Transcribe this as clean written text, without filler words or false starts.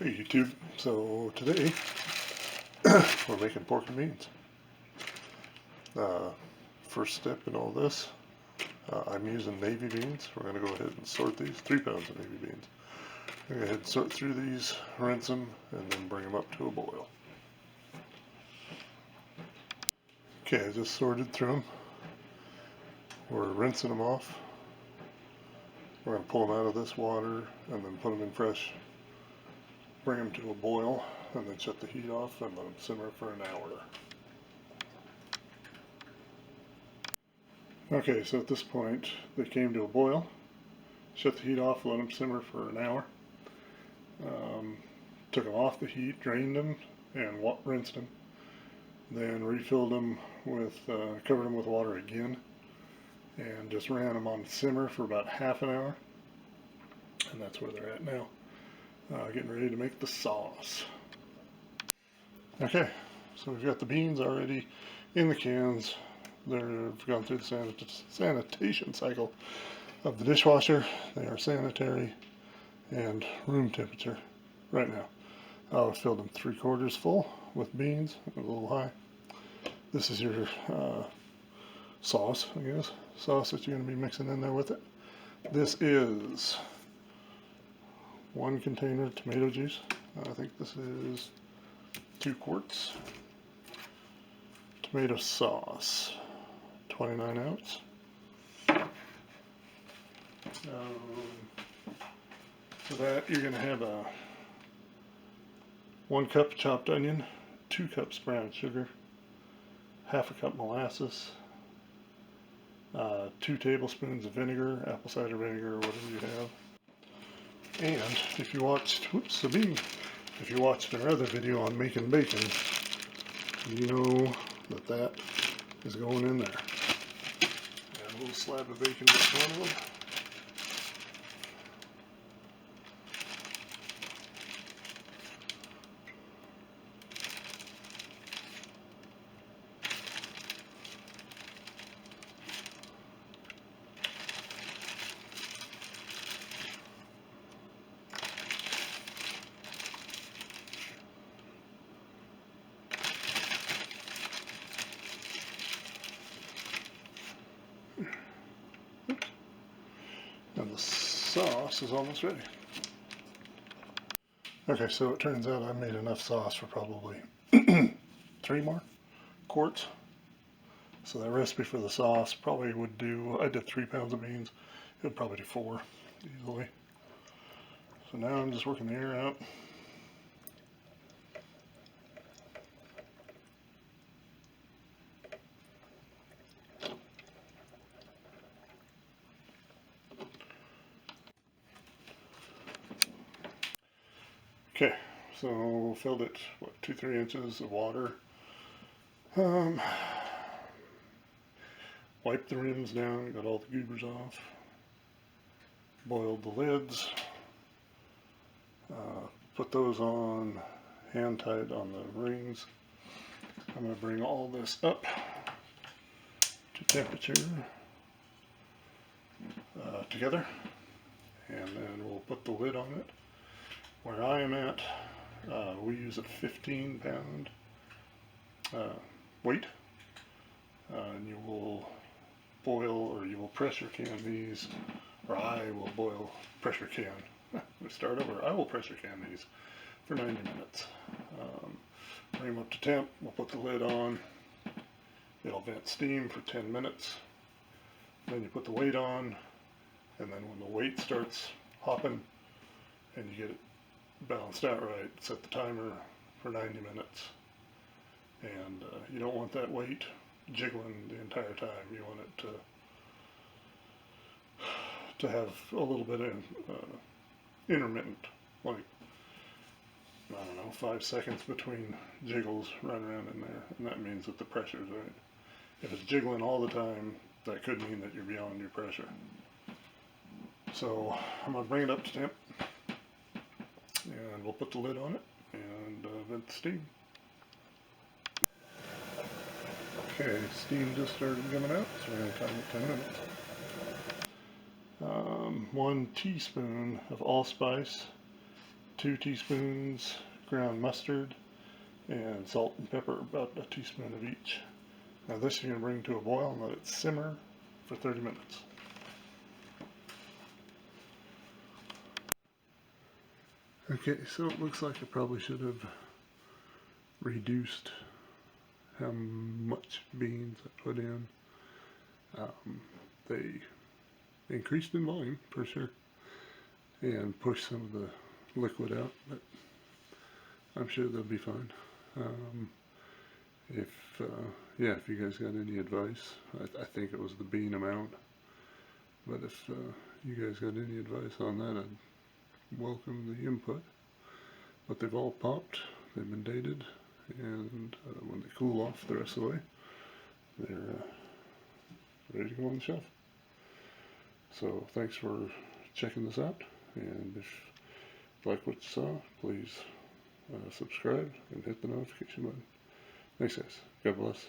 Hey YouTube, so today we're making pork and beans. First step in all this, I'm using navy beans. We're going to go ahead and sort these, 3 pounds of navy beans. We're going to go ahead and sort through these, rinse them, and then bring them up to a boil. Okay, I just sorted through them. We're rinsing them off. We're going to pull them out of this water and then put them in fresh. Bring them to a boil and then shut the heat off and let them simmer for an hour. Okay, so at this point they came to a boil. Shut the heat off, let them simmer for an hour. Took them off the heat, drained them, and rinsed them. Then refilled them with, covered them with water again, and just ran them on simmer for about half an hour. And that's where they're at now. Getting ready to make the sauce. Okay, so we've got the beans already in the cans. They've gone through the sanitation cycle of the dishwasher. They are sanitary and room temperature right now. I filled them 3/4 full with beans, a little high. This is your sauce, I guess. Sauce that you're going to be mixing in there with it. This is 1 container of tomato juice. I think this is 2 quarts. Tomato sauce, 29 ounce. For that, you're going to have a 1 cup chopped onion, 2 cups brown sugar, 1/2 cup molasses, 2 tablespoons of vinegar, apple cider vinegar, or whatever you have. And if you watched, if you watched our other video on making bacon, you know that is going in there. And a little slab of bacon with one of them. And the sauce is almost ready. Okay, so it turns out I made enough sauce for probably 3 more quarts. So that recipe for the sauce probably would do, I did 3 pounds of beans, it would probably do 4 easily. So now I'm just working the air out. Okay, so filled it, 2-3 inches of water. Wiped the rims down, got all the goobers off. Boiled the lids. Put those on hand tied on the rings. I'm going to bring all this up to temperature together, and then we'll put the lid on it. Where I am at, we use a 15-pound weight, and you will boil, or you will pressure can these, or I will boil, pressure can. We start over. I will pressure can these for 90 minutes. Bring them up to temp. We'll put the lid on. It'll vent steam for 10 minutes. Then you put the weight on, and then when the weight starts hopping and you get it balanced out right, set the timer for 90 minutes. And you don't want that weight jiggling the entire time. You want it to have a little bit of intermittent, like, I don't know, 5 seconds between jiggles right around in there, and that means that the pressure's right. If it's jiggling all the time, that could mean that you're beyond your pressure. So I'm going to bring it up to temp, and we'll put the lid on it and vent the steam. Okay, steam just started coming out, so we're going to time it 10 minutes. 1 teaspoon of allspice 2 teaspoons ground mustard, and salt and pepper, about a teaspoon of each. Now this you're going to bring to a boil and let it simmer for 30 minutes. Okay, so it looks like I probably should have reduced how much beans I put in. They increased in volume for sure and pushed some of the liquid out, but I'm sure they'll be fine. If you guys got any advice, I think it was the bean amount, but if you guys got any advice on that, I'd welcome the input. But they've all popped, they've been dated, and when they cool off the rest of the way, they're ready to go on the shelf. So thanks for checking this out, and if you like what you saw, please subscribe and hit the notification button. Thanks guys, God bless.